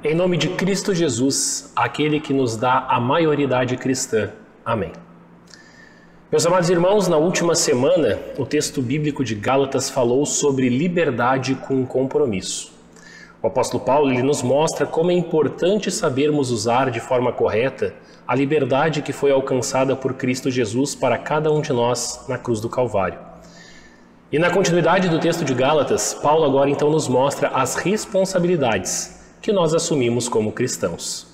Em nome de Cristo Jesus, aquele que nos dá a maioridade cristã. Amém. Meus amados irmãos, na última semana, o texto bíblico de Gálatas falou sobre liberdade com compromisso. O apóstolo Paulo ele nos mostra como é importante sabermos usar de forma correta a liberdade que foi alcançada por Cristo Jesus para cada um de nós na cruz do Calvário. E na continuidade do texto de Gálatas, Paulo agora então nos mostra as responsabilidades que nós assumimos como cristãos.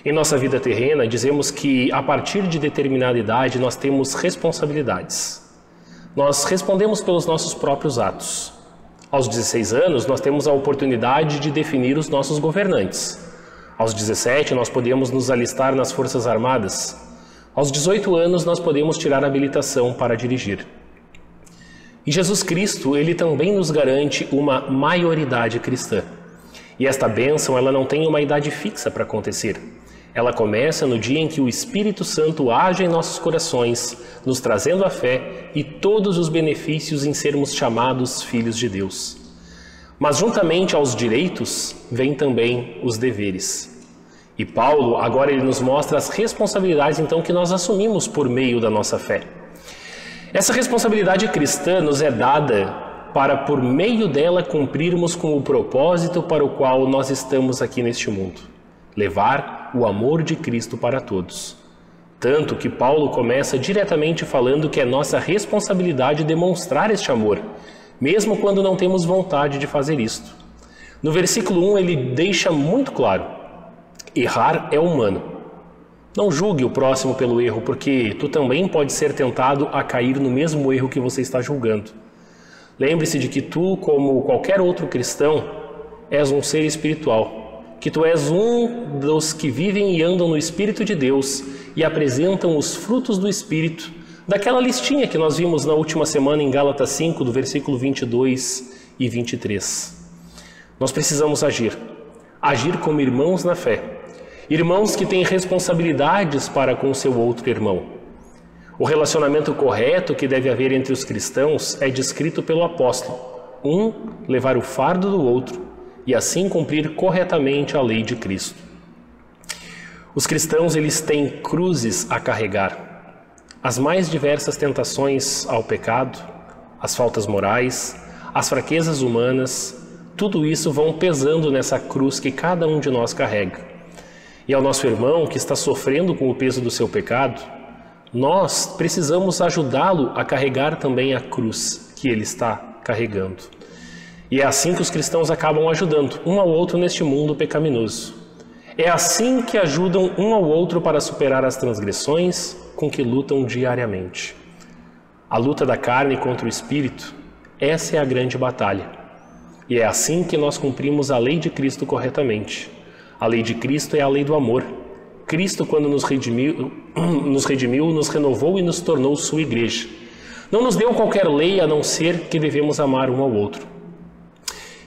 Em nossa vida terrena, dizemos que a partir de determinada idade nós temos responsabilidades. Nós respondemos pelos nossos próprios atos. Aos 16 anos, nós temos a oportunidade de definir os nossos governantes. Aos 17, nós podemos nos alistar nas Forças Armadas. Aos 18 anos, nós podemos tirar a habilitação para dirigir. E Jesus Cristo, ele também nos garante uma maioridade cristã. E esta bênção, ela não tem uma idade fixa para acontecer. Ela começa no dia em que o Espírito Santo age em nossos corações, nos trazendo a fé e todos os benefícios em sermos chamados filhos de Deus. Mas juntamente aos direitos, vêm também os deveres. E Paulo, agora ele nos mostra as responsabilidades então que nós assumimos por meio da nossa fé. Essa responsabilidade cristã nos é dada para, por meio dela, cumprirmos com o propósito para o qual nós estamos aqui neste mundo. Levar o amor de Cristo para todos. Tanto que Paulo começa diretamente falando que é nossa responsabilidade demonstrar este amor, mesmo quando não temos vontade de fazer isto. No versículo 1 ele deixa muito claro: errar é humano. Não julgue o próximo pelo erro, porque tu também pode ser tentado a cair no mesmo erro que você está julgando. Lembre-se de que tu, como qualquer outro cristão, és um ser espiritual, que tu és um dos que vivem e andam no Espírito de Deus e apresentam os frutos do Espírito, daquela listinha que nós vimos na última semana em Gálatas 5, do versículo 22 e 23. Nós precisamos agir como irmãos na fé, irmãos que têm responsabilidades para com seu outro irmão. O relacionamento correto que deve haver entre os cristãos é descrito pelo apóstolo: um levar o fardo do outro e assim cumprir corretamente a lei de Cristo. Os cristãos eles têm cruzes a carregar. As mais diversas tentações ao pecado, as faltas morais, as fraquezas humanas, tudo isso vão pesando nessa cruz que cada um de nós carrega. E ao nosso irmão que está sofrendo com o peso do seu pecado, nós precisamos ajudá-lo a carregar também a cruz que ele está carregando. E é assim que os cristãos acabam ajudando um ao outro neste mundo pecaminoso. É assim que ajudam um ao outro para superar as transgressões com que lutam diariamente. A luta da carne contra o espírito, essa é a grande batalha. E é assim que nós cumprimos a lei de Cristo corretamente. A lei de Cristo é a lei do amor. Cristo, quando nos redimiu, nos renovou e nos tornou sua igreja. Não nos deu qualquer lei a não ser que devemos amar um ao outro.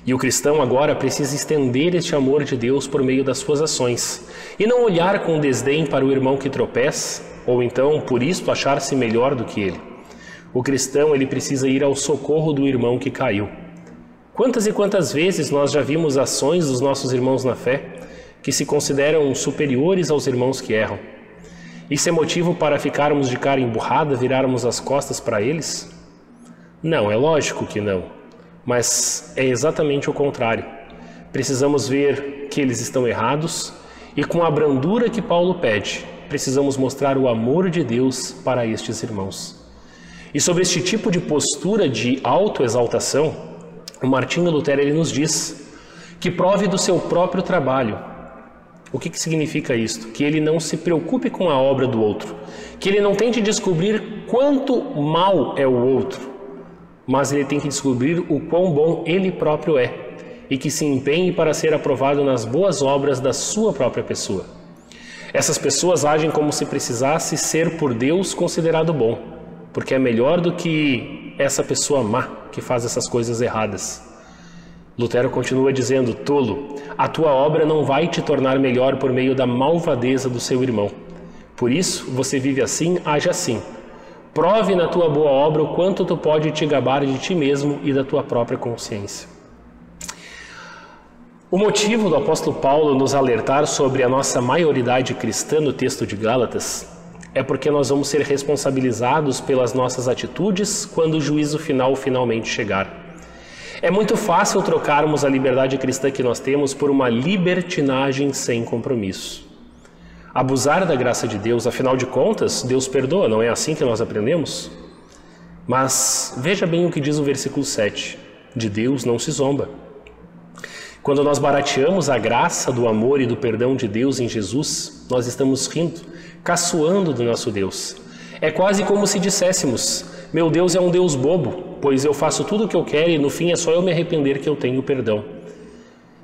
E o cristão agora precisa estender este amor de Deus por meio das suas ações e não olhar com desdém para o irmão que tropeça ou então, por isto, achar-se melhor do que ele. O cristão ele precisa ir ao socorro do irmão que caiu. Quantas e quantas vezes nós já vimos ações dos nossos irmãos na fé que se consideram superiores aos irmãos que erram? Isso é motivo para ficarmos de cara emburrada, virarmos as costas para eles? Não, é lógico que não. Mas é exatamente o contrário. Precisamos ver que eles estão errados e com a brandura que Paulo pede, precisamos mostrar o amor de Deus para estes irmãos. E sobre este tipo de postura de autoexaltação, o Martinho Lutero ele nos diz que prove do seu próprio trabalho. O que significa isto? Que ele não se preocupe com a obra do outro, que ele não tente descobrir quanto mal é o outro, mas ele tem que descobrir o quão bom ele próprio é e que se empenhe para ser aprovado nas boas obras da sua própria pessoa. Essas pessoas agem como se precisasse ser por Deus considerado bom, porque é melhor do que essa pessoa má que faz essas coisas erradas. Lutero continua dizendo: tolo, a tua obra não vai te tornar melhor por meio da malvadeza do seu irmão. Por isso, você vive assim, age assim. Prove na tua boa obra o quanto tu pode te gabar de ti mesmo e da tua própria consciência. O motivo do apóstolo Paulo nos alertar sobre a nossa maioridade cristã no texto de Gálatas é porque nós vamos ser responsabilizados pelas nossas atitudes quando o juízo final finalmente chegar. É muito fácil trocarmos a liberdade cristã que nós temos por uma libertinagem sem compromisso. Abusar da graça de Deus, afinal de contas, Deus perdoa, não é assim que nós aprendemos? Mas veja bem o que diz o versículo 7. De Deus não se zomba. Quando nós barateamos a graça do amor e do perdão de Deus em Jesus, nós estamos rindo, caçoando do nosso Deus. É quase como se disséssemos: meu Deus é um Deus bobo, pois eu faço tudo o que eu quero e no fim é só eu me arrepender que eu tenho perdão.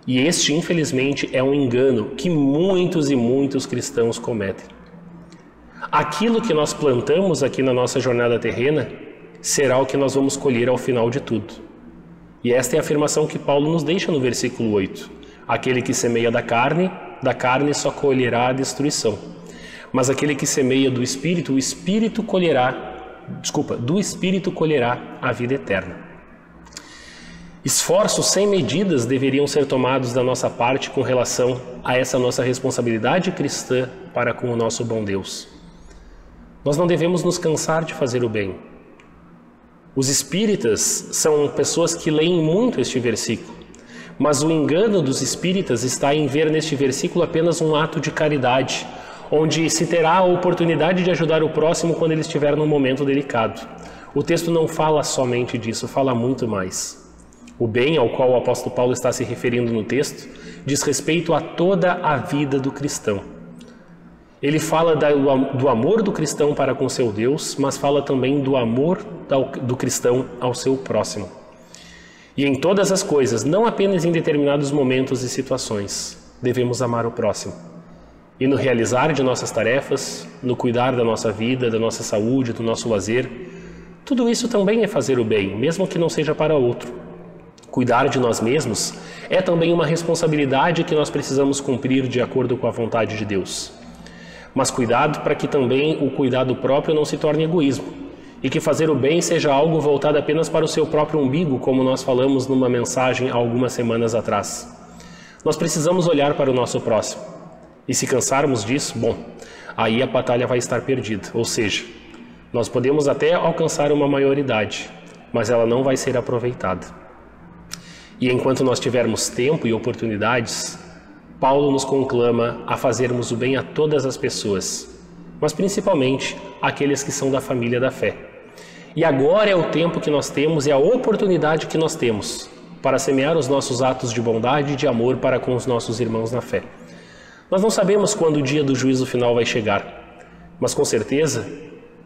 E este, infelizmente, é um engano que muitos e muitos cristãos cometem. Aquilo que nós plantamos aqui na nossa jornada terrena será o que nós vamos colher ao final de tudo. E esta é a afirmação que Paulo nos deixa no versículo 8. Aquele que semeia da carne só colherá a destruição. Mas aquele que semeia do Espírito, do Espírito colherá a vida eterna. Esforços sem medidas deveriam ser tomados da nossa parte com relação a essa nossa responsabilidade cristã para com o nosso bom Deus. Nós não devemos nos cansar de fazer o bem. Os espíritas são pessoas que leem muito este versículo, mas o engano dos espíritas está em ver neste versículo apenas um ato de caridade, onde se terá a oportunidade de ajudar o próximo quando ele estiver num momento delicado. O texto não fala somente disso, fala muito mais. O bem ao qual o apóstolo Paulo está se referindo no texto diz respeito a toda a vida do cristão. Ele fala do amor do cristão para com seu Deus, mas fala também do amor do cristão ao seu próximo. E em todas as coisas, não apenas em determinados momentos e situações, devemos amar o próximo. E no realizar de nossas tarefas, no cuidar da nossa vida, da nossa saúde, do nosso lazer, tudo isso também é fazer o bem, mesmo que não seja para outro. Cuidar de nós mesmos é também uma responsabilidade que nós precisamos cumprir de acordo com a vontade de Deus. Mas cuidado para que também o cuidado próprio não se torne egoísmo e que fazer o bem seja algo voltado apenas para o seu próprio umbigo, como nós falamos numa mensagem há algumas semanas atrás. Nós precisamos olhar para o nosso próximo e se cansarmos disso, aí a batalha vai estar perdida, ou seja, nós podemos até alcançar uma maioridade, mas ela não vai ser aproveitada. E enquanto nós tivermos tempo e oportunidades, Paulo nos conclama a fazermos o bem a todas as pessoas, mas principalmente aqueles que são da família da fé. E agora é o tempo que nós temos e a oportunidade que nós temos para semear os nossos atos de bondade e de amor para com os nossos irmãos na fé. Nós não sabemos quando o dia do juízo final vai chegar, mas com certeza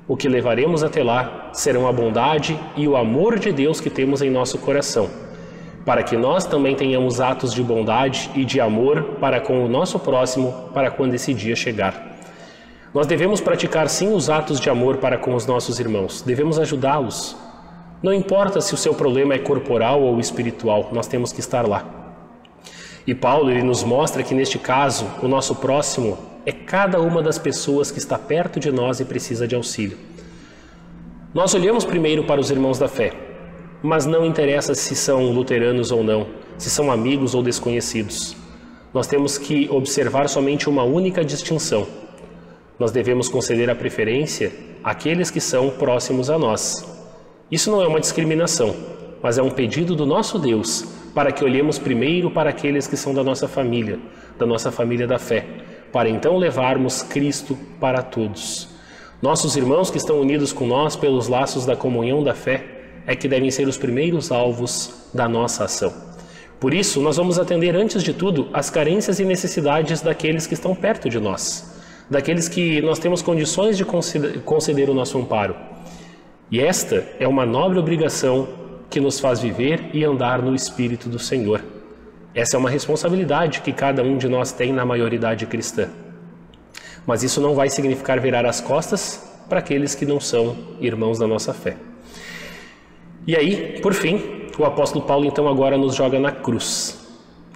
o que levaremos até lá serão a bondade e o amor de Deus que temos em nosso coração, para que nós também tenhamos atos de bondade e de amor para com o nosso próximo, para quando esse dia chegar. Nós devemos praticar sim os atos de amor para com os nossos irmãos, devemos ajudá-los. Não importa se o seu problema é corporal ou espiritual, nós temos que estar lá. E Paulo ele nos mostra que neste caso, o nosso próximo é cada uma das pessoas que está perto de nós e precisa de auxílio. Nós olhamos primeiro para os irmãos da fé, mas não interessa se são luteranos ou não, se são amigos ou desconhecidos. Nós temos que observar somente uma única distinção. Nós devemos conceder a preferência àqueles que são próximos a nós. Isso não é uma discriminação, mas é um pedido do nosso Deus para que olhemos primeiro para aqueles que são da nossa família da fé, para então levarmos Cristo para todos. Nossos irmãos que estão unidos com nós pelos laços da comunhão da fé é que devem ser os primeiros alvos da nossa ação. Por isso, nós vamos atender antes de tudo as carências e necessidades daqueles que estão perto de nós, daqueles que nós temos condições de conceder o nosso amparo. E esta é uma nobre obrigação que nos faz viver e andar no Espírito do Senhor. Essa é uma responsabilidade que cada um de nós tem na maioridade cristã. Mas isso não vai significar virar as costas para aqueles que não são irmãos da nossa fé. E aí, por fim, o apóstolo Paulo então agora nos joga na cruz.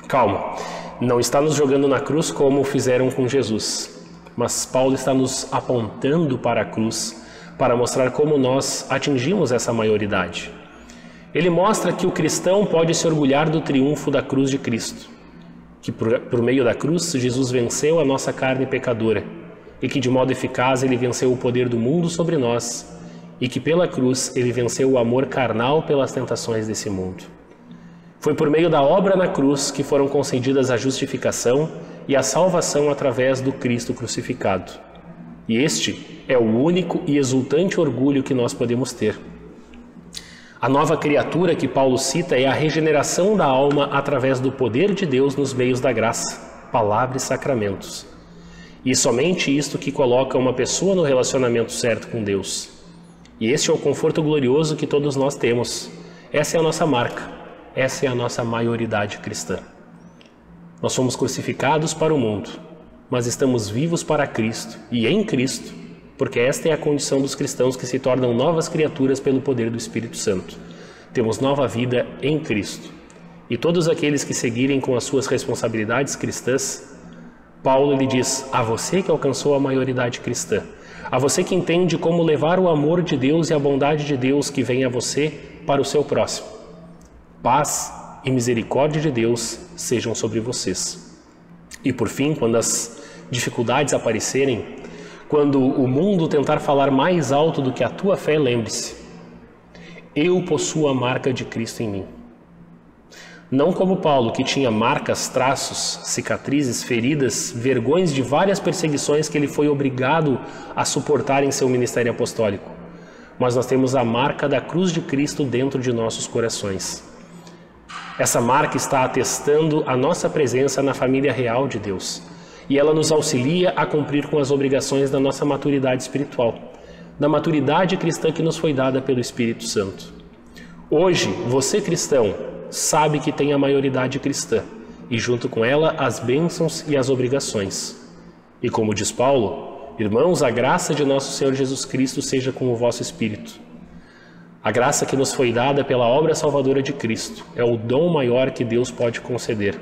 Calma, não está nos jogando na cruz como fizeram com Jesus, mas Paulo está nos apontando para a cruz para mostrar como nós atingimos essa maioridade. Ele mostra que o cristão pode se orgulhar do triunfo da cruz de Cristo. que por meio da cruz Jesus venceu a nossa carne pecadora e que de modo eficaz ele venceu o poder do mundo sobre nós e que pela cruz ele venceu o amor carnal pelas tentações desse mundo. Foi por meio da obra na cruz que foram concedidas a justificação e a salvação através do Cristo crucificado. E este é o único e exultante orgulho que nós podemos ter. A nova criatura que Paulo cita é a regeneração da alma através do poder de Deus nos meios da graça, palavra e sacramentos. E somente isto que coloca uma pessoa no relacionamento certo com Deus. E este é o conforto glorioso que todos nós temos. Essa é a nossa marca, essa é a nossa maioridade cristã. Nós somos crucificados para o mundo, mas estamos vivos para Cristo e em Cristo, porque esta é a condição dos cristãos que se tornam novas criaturas pelo poder do Espírito Santo. Temos nova vida em Cristo. E todos aqueles que seguirem com as suas responsabilidades cristãs, Paulo lhe diz: a você que alcançou a maioridade cristã, a você que entende como levar o amor de Deus e a bondade de Deus que vem a você para o seu próximo. Paz e misericórdia de Deus sejam sobre vocês. E por fim, quando as dificuldades aparecerem, quando o mundo tentar falar mais alto do que a tua fé, lembre-se: eu possuo a marca de Cristo em mim. Não como Paulo, que tinha marcas, traços, cicatrizes, feridas, vergões de várias perseguições que ele foi obrigado a suportar em seu ministério apostólico. Mas nós temos a marca da cruz de Cristo dentro de nossos corações. Essa marca está atestando a nossa presença na família real de Deus. E ela nos auxilia a cumprir com as obrigações da nossa maturidade espiritual, da maturidade cristã que nos foi dada pelo Espírito Santo. Hoje, você cristão sabe que tem a maioridade cristã e junto com ela as bênçãos e as obrigações. E como diz Paulo: irmãos, a graça de nosso Senhor Jesus Cristo seja com o vosso espírito. A graça que nos foi dada pela obra salvadora de Cristo é o dom maior que Deus pode conceder.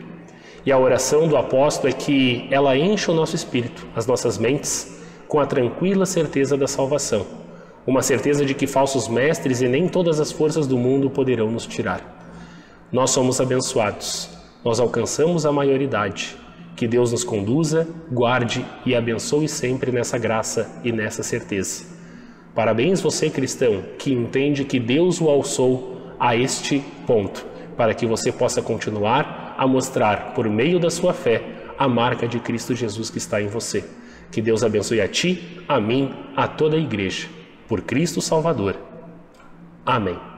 E a oração do apóstolo é que ela enche o nosso espírito, as nossas mentes, com a tranquila certeza da salvação. Uma certeza de que falsos mestres e nem todas as forças do mundo poderão nos tirar. Nós somos abençoados, nós alcançamos a maioridade. Que Deus nos conduza, guarde e abençoe sempre nessa graça e nessa certeza. Parabéns você, cristão, que entende que Deus o alçou a este ponto, para que você possa continuar a mostrar, por meio da sua fé, a marca de Cristo Jesus que está em você. Que Deus abençoe a ti, a mim, a toda a igreja. Por Cristo Salvador. Amém.